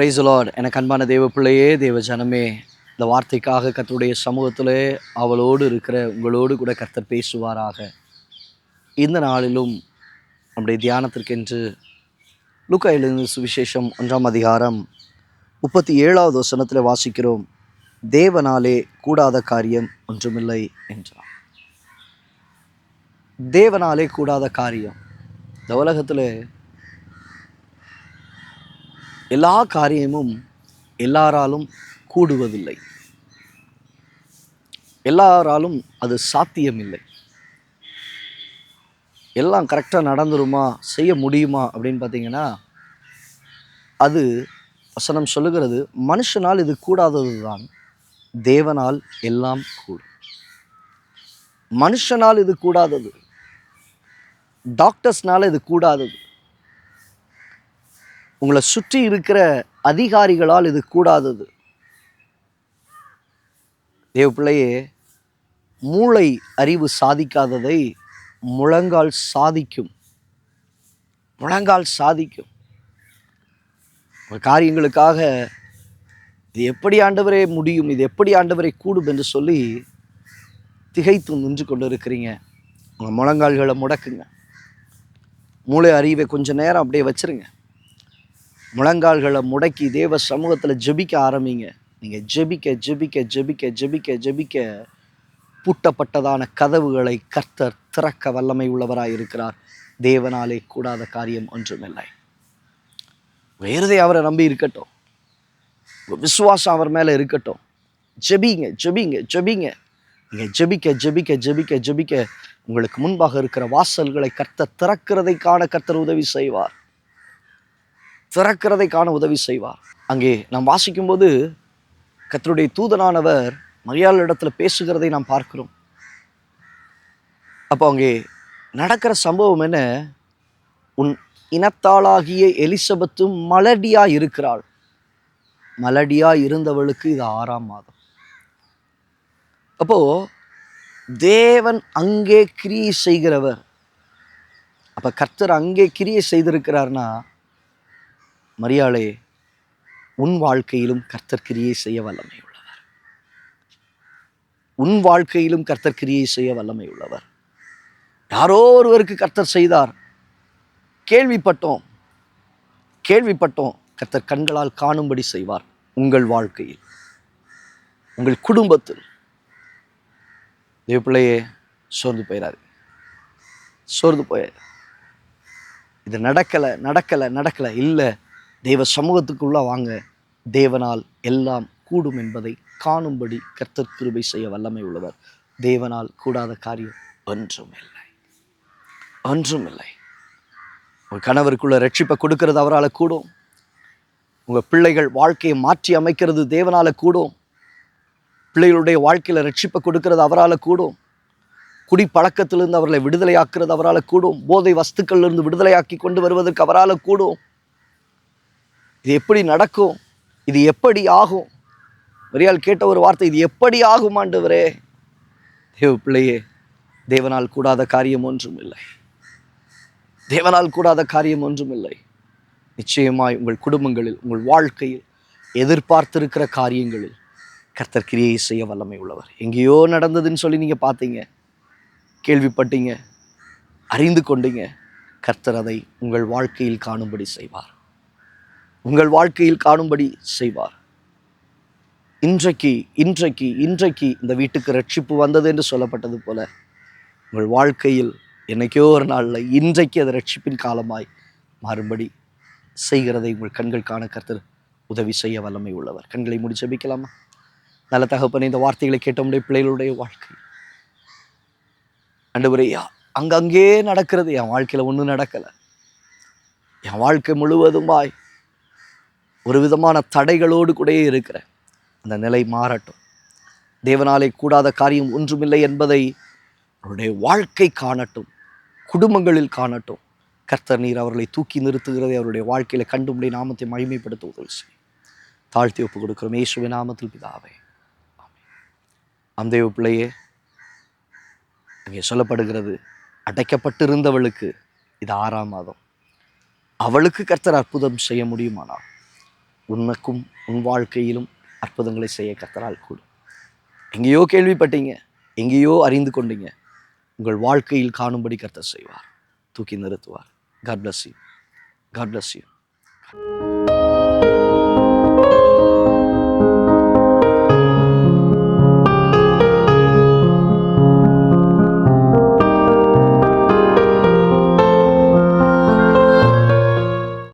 Praise the Lord. எனக்கு அன்பான தேவ பிள்ளையே, தேவ ஜனமே, இந்த வார்த்தைக்காக கர்த்தருடைய சமூகத்திலே அவளோடு இருக்கிற உங்களோடு கூட கர்த்தர் பேசுவாராக. இந்த நாளிலும் நம்முடைய தியானத்திற்கென்று லூக்கா எழுதின சுவிசேஷம் 1ஆம் அதிகாரம் 37வது வசனத்தில் வாசிக்கிறோம். தேவனாலே கூடாத காரியம் ஒன்றுமில்லை என்றார். தேவனாலே கூடாத காரியம். இந்த உலகத்தில் எல்லா காரியமும் எல்லாராலும் கூடுவதில்லை, எல்லாராலும் அது சாத்தியமில்லை. எல்லாம் கரெக்டாக நடந்துருமா, செய்ய முடியுமா அப்படின்னு பார்த்தீங்கன்னா, அது வசனம் சொல்லுகிறது, மனுஷனால் இது கூடாதது தான், தேவனால் எல்லாம் கூடும். மனுஷனால் இது கூடாதது, டாக்டர்ஸ்னால இது கூடாதது, உங்களை சுற்றி இருக்கிற அதிகாரிகளால் இது கூடாதது. தேவ பிள்ளையே, மூளை அறிவு சாதிக்காததை முழங்கால் சாதிக்கும். முழங்கால் சாதிக்கும். காரியங்களுக்காக இது எப்படி ஆண்டவரே முடியும், இது எப்படி ஆண்டவரை கூடும் என்று சொல்லி திகைத்து நின்று கொண்டு இருக்கிறீங்க. உங்கள் முழங்கால்களை முடக்குங்க. மூளை அறிவை கொஞ்ச நேரம் அப்படியே வச்சிருங்க. முழங்கால்களை முடக்கி தேவ சமூகத்தில் ஜெபிக்க ஆரம்பிங்க. நீங்கள் ஜெபிக்க ஜெபிக்க ஜெபிக்க ஜெபிக்க ஜெபிக்க பூட்டப்பட்டதான கதவுகளை கர்த்தர் திறக்க வல்லமை உள்ளவராய் இருக்கிறார். தேவனாலே கூடாத காரியம் ஒன்றுமில்லை. வேறதை அவரை நம்பி இருக்கட்டும், விசுவாசம் அவர் மேலே இருக்கட்டும். ஜெபிங்க ஜெபிங்க ஜெபிங்க. நீங்கள் ஜெபிக்க ஜெபிக்க ஜெபிக்க ஜெபிக்க உங்களுக்கு முன்பாக இருக்கிற வாசல்களை கர்த்தர் திறக்கிறதை காண கர்த்தர் உதவி செய்வார். திறக்கிறதை காண உதவி செய்வார். அங்கே நாம் வாசிக்கும்போது கர்த்தருடைய தூதனானவர் மரியாள் இடத்துல பேசுகிறதை நாம் பார்க்கிறோம். அப்போ அங்கே நடக்கிற சம்பவம் என்ன? உன் இனத்தாளாகிய எலிசபெத்தும் மலடியா இருக்கிறாள். மலடியா இருந்தவளுக்கு இது 6ஆம் மாதம். அப்போ தேவன் அங்கே கிரியை செய்கிறவர். அப்ப கர்த்தர் அங்கே கிரியை செய்திருக்கிறார்னா, மரியாளே, உன் வாழ்க்கையிலும் கர்த்தர் கிரியை செய்ய வல்லமை உள்ளவர். உன் வாழ்க்கையிலும் கர்த்தர் கிரியை செய்ய வல்லமை உள்ளவர். யாரோ ஒருவருக்கு கர்த்தர் செய்தார், கேள்விப்பட்டோம். கர்த்தர் கண்களால் காணும்படி செய்வார். உங்கள் வாழ்க்கையில், உங்கள் குடும்பத்தில். தேவ பிள்ளையே, சோர்ந்து போயிடாது, சோர்ந்து போயாரு. இது நடக்கலை நடக்கலை நடக்கலை இல்லை, தேவ சமூகத்துக்குள்ள வாங்க. தேவனால் எல்லாம் கூடும் என்பதை காணும்படி கர்த்தர் கிருபை செய்ய வல்லமை உள்ளவர். தேவனால் கூடாத காரியம் ஒன்றுமில்லை, ஒன்றுமில்லை. உங்கள் கணவருக்குள்ள ரட்சிப்பை கொடுக்கிறது அவரால் கூடும். உங்கள் பிள்ளைகள் வாழ்க்கையை மாற்றி அமைக்கிறது தேவனால கூடும். பிள்ளைகளுடைய வாழ்க்கையில் ரட்சிப்பை கொடுக்கிறது அவரால் கூடும். குடிப்பழக்கத்திலிருந்து அவர்களை விடுதலையாக்குறது அவரால் கூடும். போதை வஸ்துக்களிலிருந்து விடுதலையாக்கி கொண்டு வருவதற்கு அவரால் கூடும். இது எப்படி நடக்கும், இது எப்படி ஆகும்? மரியாள் கேட்ட ஒரு வார்த்தை, இது எப்படி ஆகும் ஆண்டவரே? தேவ பிள்ளையே, தேவனால் கூடாத காரியம் ஒன்றும் இல்லை. தேவனால் கூடாத காரியம் ஒன்றும் இல்லை. நிச்சயமாய் உங்கள் குடும்பங்களில், உங்கள் வாழ்க்கையில் எதிர்பார்த்திருக்கிற காரியங்களில் கர்த்தர் கிரியை செய்ய வல்லமை உள்ளவர். எங்கேயோ நடந்ததுன்னு சொல்லி நீங்கள் பார்த்தீங்க, கேள்விப்பட்டீங்க, அறிந்து கொண்டீங்க. கர்த்தர் அதை உங்கள் வாழ்க்கையில் காணும்படி செய்வார். உங்கள் வாழ்க்கையில் காணும்படி செய்வார். இன்றைக்கு இன்றைக்கு இன்றைக்கு இந்த வீட்டுக்கு ரட்சிப்பு வந்தது என்று சொல்லப்பட்டது போல, உங்கள் வாழ்க்கையில் என்னைக்கோ ஒரு நாளில் இன்றைக்கு அது ரட்சிப்பின் காலமாய் மாறும்படி செய்கிறதை உங்கள் கண்கள் காண கர்த்தர் உதவி செய்ய வல்லமை உள்ளவர். கண்களை மூடி ஜெபிக்கலாமா? நல்ல தகப்பனே, இந்த வார்த்தைகளை கேட்ட உடைய பிள்ளைகளுடைய வாழ்க்கை ஆண்டவரே, அங்கங்கே நடக்கிறது, என் வாழ்க்கையில் ஒன்றும் நடக்கலை. என் வாழ்க்கை முழுவதுமாய் ஒரு விதமான தடைகளோடு கூட இருக்கிற அந்த நிலை மாறட்டும். தேவனாலே கூடாத காரியம் ஒன்றுமில்லை என்பதை அவருடைய வாழ்க்கை காணட்டும், குடும்பங்களில் காணட்டும். கர்த்தர் நீர் அவர்களை தூக்கி நிறுத்துகிறதை அவருடைய வாழ்க்கையில கண்டு உம்முடைய நாமத்தை மகிமைப்படுத்த உதவி செய்யும். தாழ்த்தி ஒப்பு கொடுக்கிறோம் இயேசுவின் நாமத்தில் பிதாவே, ஆமென். அந்த தேவ பிள்ளையே, அங்கே சொல்லப்படுகிறது, அடைக்கப்பட்டிருந்தவளுக்கு இது 6ஆம் மாதம். அவளுக்கு கர்த்தர் அற்புதம் செய்ய முடியுமானால் உனக்கும் உன் வாழ்க்கையிலும் அற்புதங்களை செய்ய கர்த்தரால் கூடும். எங்கேயோ கேள்விப்பட்டீங்க, எங்கேயோ அறிந்து கொண்டீங்க, உங்கள் வாழ்க்கையில் காணும்படி கர்த்தர் செய்வார், தூக்கி நிறுத்துவார். God bless you. God bless you.